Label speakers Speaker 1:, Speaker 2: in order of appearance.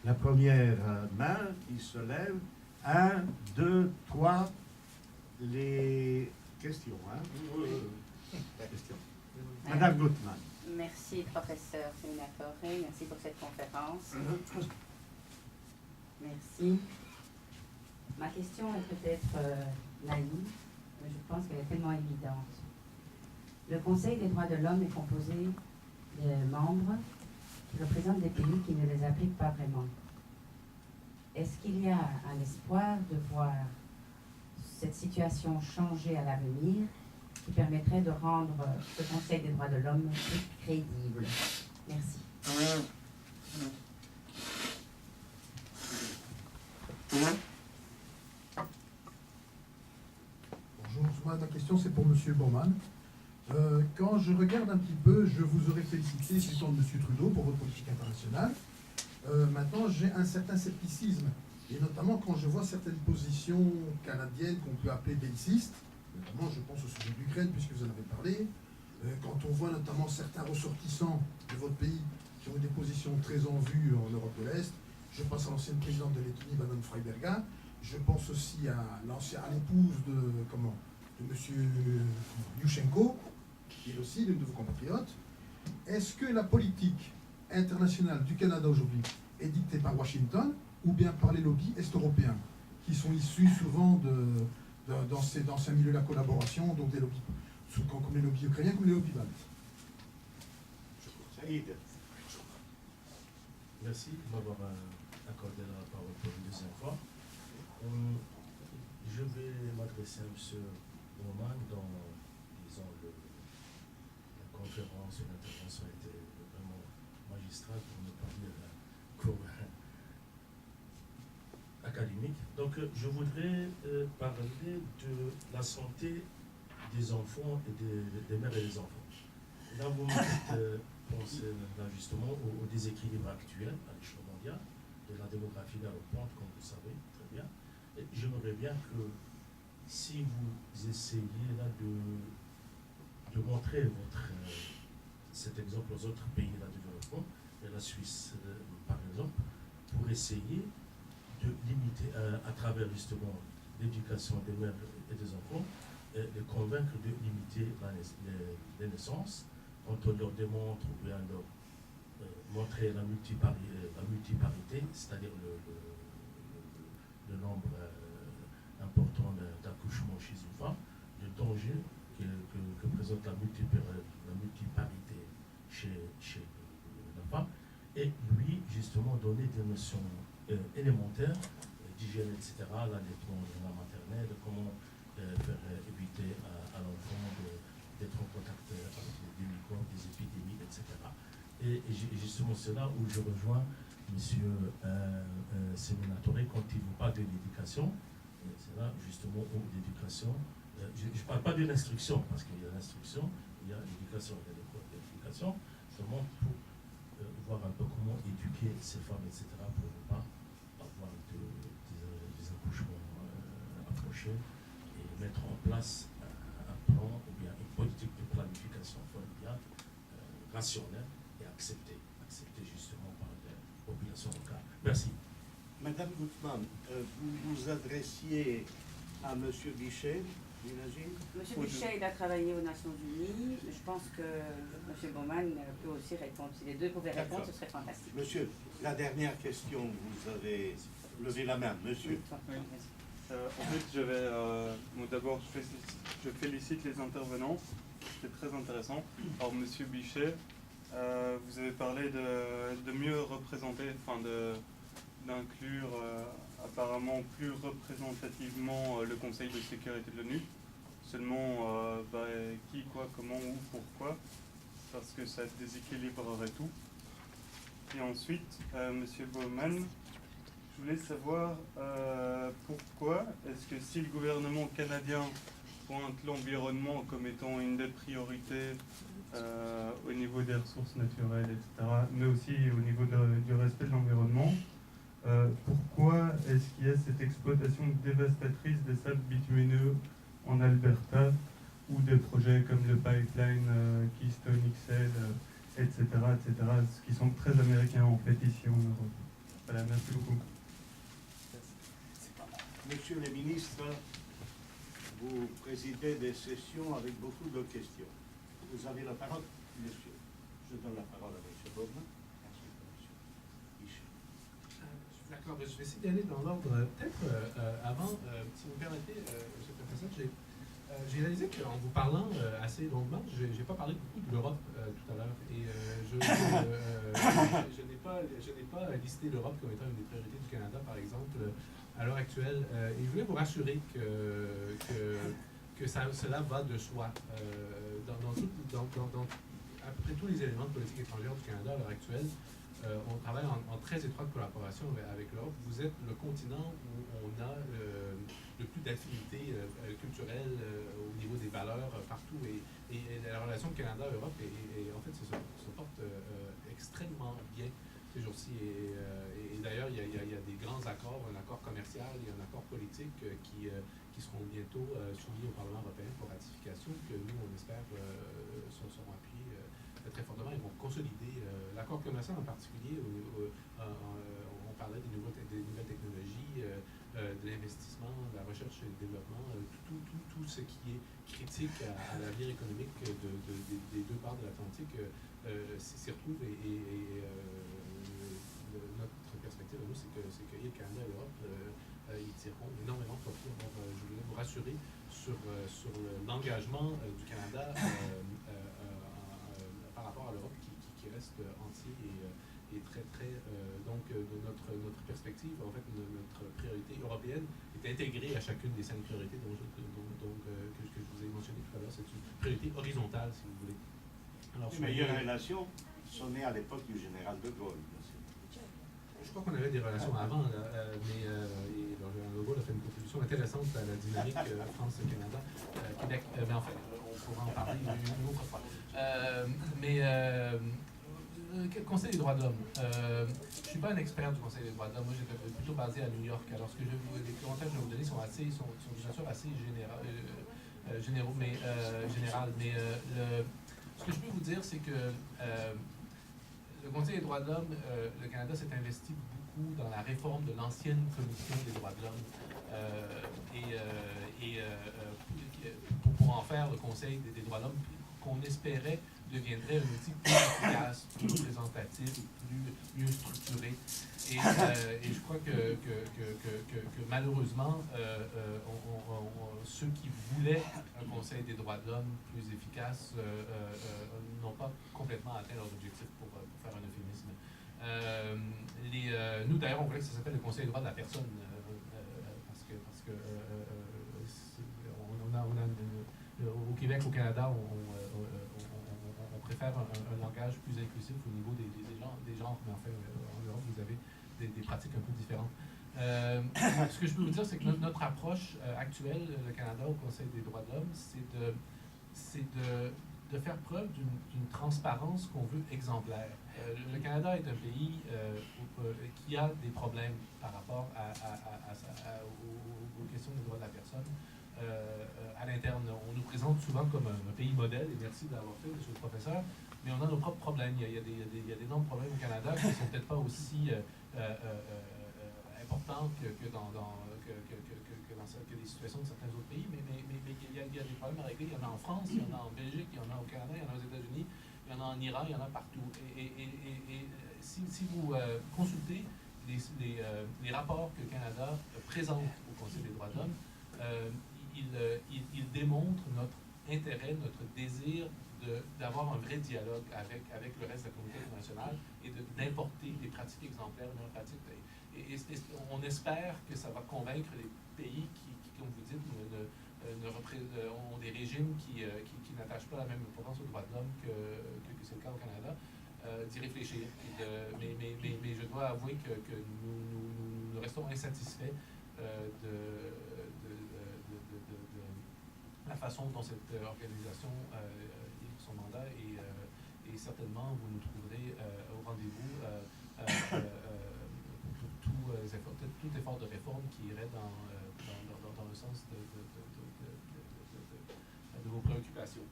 Speaker 1: la première main qui se lève. 1, 2, 3, les questions. Questions. Madame Gutmann.
Speaker 2: Merci, professeur Seminatore. Merci pour cette conférence. Merci. Ma question est peut-être naïve, mais je pense qu'elle est tellement évidente. Le Conseil des droits de l'homme est composé de membres qui représentent des pays qui ne les appliquent pas vraiment. Est-ce qu'il y a un espoir de voir cette situation changer à l'avenir qui permettrait de rendre ce Conseil des droits de l'homme plus crédible? Merci.
Speaker 3: Bonjour, ma question c'est pour M. Baumann. Quand je regarde un petit peu, je vous aurais félicité du temps de M. Trudeau pour votre politique internationale. Maintenant, j'ai un certain scepticisme, et notamment quand je vois certaines positions canadiennes qu'on peut appeler bellicistes, notamment je pense au sujet de l'Ukraine, puisque vous en avez parlé, quand on voit notamment certains ressortissants de votre pays qui ont eu des positions très en vue en Europe de l'Est, je pense à l'ancienne présidente de Lettonie, Mme Freiberga, je pense aussi à l'épouse de M. Yushchenko, qui est aussi l'une de vos compatriotes. Est-ce que la politique internationale du Canada aujourd'hui est dictée par Washington ou bien par les lobbies est-européens qui sont issus souvent dans ces milieux de la collaboration, donc des lobbies, comme les lobbies ukrainiens, comme les lobbies baltes?
Speaker 4: Merci de m'avoir accordé la parole pour une deuxième fois. Je vais m'adresser à M. Baumann dans, disons, la conférence, l'intervention a été vraiment magistrale, pour ne pas dire cours académique. Donc, je voudrais parler de la santé des enfants et des mères et des enfants. Là, vous me dites, pensez là justement au déséquilibre actuel à l'échelle mondiale de la démographie galopante, comme vous savez très bien. Et j'aimerais bien que si vous essayez là de montrer cet exemple aux autres pays de développement, et la Suisse par exemple, pour essayer de limiter à travers justement l'éducation des mères et des enfants, de convaincre de limiter les naissances quand on leur démontre ou bien leur montrer la multiparité, c'est-à-dire le nombre important d'accouchements chez une femme, le danger que présente la multiparité chez la femme, et lui, justement, donner des notions élémentaires d'hygiène, etc., l'allaitement de la maternelle, comment faire éviter à l'enfant d'être en contact avec des microbes, des épidémies, etc. Et justement, c'est là où je rejoins M. Seminatore quand il vous parle de l'éducation. C'est là justement où l'éducation, je ne parle pas de l'instruction, parce qu'il y a l'instruction, il y a l'éducation, il y a l'éducation, seulement pour voir un peu comment éduquer ces femmes, etc., pour ne pas avoir des accouchements approchés et mettre en place un plan ou bien une politique de planification familiale rationnelle et acceptée justement par la population locale. Merci.
Speaker 1: Madame Gutmann, vous vous adressiez à M. Bichet, j'imagine?
Speaker 2: M. Bichet, il a travaillé aux Nations Unies. Je pense que M. Baumann peut aussi répondre. Si les deux pouvaient répondre, ce serait fantastique.
Speaker 1: Monsieur, la dernière question, vous avez levé la main. Monsieur.
Speaker 5: Oui. En fait, je vais d'abord, je félicite les intervenants. C'était très intéressant. Alors, M. Bichet, vous avez parlé de mieux représenter, enfin d'inclure apparemment plus représentativement le Conseil de sécurité de l'ONU. Seulement, qui, quoi, comment, où, pourquoi, parce que ça déséquilibrerait tout. Et ensuite, M. Baumann, je voulais savoir pourquoi est-ce que si le gouvernement canadien pointe l'environnement comme étant une des priorités au niveau des ressources naturelles, etc., mais aussi au niveau du respect de l'environnement, pourquoi est-ce qu'il y a cette exploitation dévastatrice des sables bitumineux en Alberta ou des projets comme le pipeline Keystone XL etc., ce qui sont très américains en fait ici en Europe. Voilà, merci beaucoup.
Speaker 1: Monsieur le ministre, vous présidez des sessions avec beaucoup de questions. Vous avez la parole, monsieur. Je donne la parole à monsieur Baumann. Ensuite à monsieur Bichet.
Speaker 6: D'accord, je vais essayer d'aller dans l'ordre. Peut-être avant, si vous me permettez, monsieur le professeur, j'ai réalisé qu'en vous parlant assez longuement, je n'ai pas parlé beaucoup de l'Europe tout à l'heure. Et je n'ai pas listé l'Europe comme étant une des priorités du Canada, par exemple, à l'heure actuelle. Et je voulais vous rassurer que cela va de soi. À peu près tous les éléments de politique étrangère du Canada à l'heure actuelle, on travaille en très étroite collaboration avec l'Europe. Vous êtes le continent où on a le plus d'affinités culturelles au niveau des valeurs partout. Et la relation Canada-Europe, en fait, se porte extrêmement bien ces jours-ci. Et d'ailleurs, il y a des grands accords, un accord commercial et un accord politique qui seront bientôt soumis au Parlement européen pour ratification, que nous, on espère, seront appuyés très fortement. Ils vont consolider l'accord commercial en particulier. On parlait des nouvelles technologies, de l'investissement, de la recherche et du développement, tout ce qui est critique à l'avenir économique des deux parts de l'Atlantique s'y retrouve. Notre perspective à nous, c'est que le Canada et l'Europe ils tireront énormément profit. Alors, je voulais vous rassurer sur l'engagement du Canada par rapport à l'Europe qui reste entier et très donc de notre perspective, en fait, notre priorité européenne est intégrée à chacune des 5 priorités que je vous ai mentionnées tout à l'heure. C'est une priorité horizontale, si vous voulez. Alors,
Speaker 1: Les meilleures relations sont nées à l'époque du général de Gaulle.
Speaker 6: Je crois qu'on avait des relations avant, mais le Gaulle a fait une contribution intéressante à la dynamique France-Canada, Québec. Mais enfin, on pourra en parler une autre fois. Conseil des droits de l'homme. Je ne suis pas un expert du Conseil des droits de l'homme. Moi, j'étais plutôt basé à New York. Alors, les commentaires que je vais vous donner sont de nature assez générales. Mais ce que je peux vous dire, c'est que le Conseil des droits de l'homme, le Canada s'est investi beaucoup dans la réforme de l'ancienne Commission des droits de l'homme pour en faire le Conseil des droits de l'homme qu'on espérait deviendrait un outil plus efficace, plus représentatif, mieux structuré. Et je crois que malheureusement, ceux qui voulaient un Conseil des droits de l'homme plus efficace n'ont pas complètement atteint leur objectif, pour faire un euphémisme. Nous, d'ailleurs, on voulait que ça s'appelle le Conseil des droits de la personne, parce que au Québec, au Canada, on préfère un langage plus inclusif au niveau des genres, mais enfin, en Europe, vous avez des pratiques un peu différentes. Ce que je peux vous dire, c'est que notre approche actuelle, le Canada au Conseil des droits de l'homme, c'est de faire preuve d'une transparence qu'on veut exemplaire. Le Canada est un pays qui a des problèmes par rapport aux questions des droits de la personne. À l'interne, on nous présente souvent comme un pays modèle, et merci d'avoir fait, monsieur le professeur, mais on a nos propres problèmes. Il y a d'énormes problèmes au Canada qui ne sont peut-être pas aussi importants que les situations de certains autres pays, mais il y a des problèmes à régler. Il y en a en France, il y en a en Belgique, il y en a au Canada, il y en a aux États-Unis, il y en a en Iran, il y en a partout. Et si vous consultez les rapports que le Canada présente au Conseil des droits de l'homme, il démontre notre intérêt, notre désir d'avoir un vrai dialogue avec le reste de la communauté internationale et d'importer des pratiques exemplaires, des pratiques. Et on espère que ça va convaincre les pays qui comme vous dites, ont des régimes qui n'attachent pas la même importance aux droits de l'homme que c'est le cas au Canada, d'y réfléchir. Mais je dois avouer que nous restons insatisfaits de la façon dont cette organisation son mandat et certainement vous nous trouverez au rendez-vous pour tout effort de réforme qui irait dans le sens de vos préoccupations.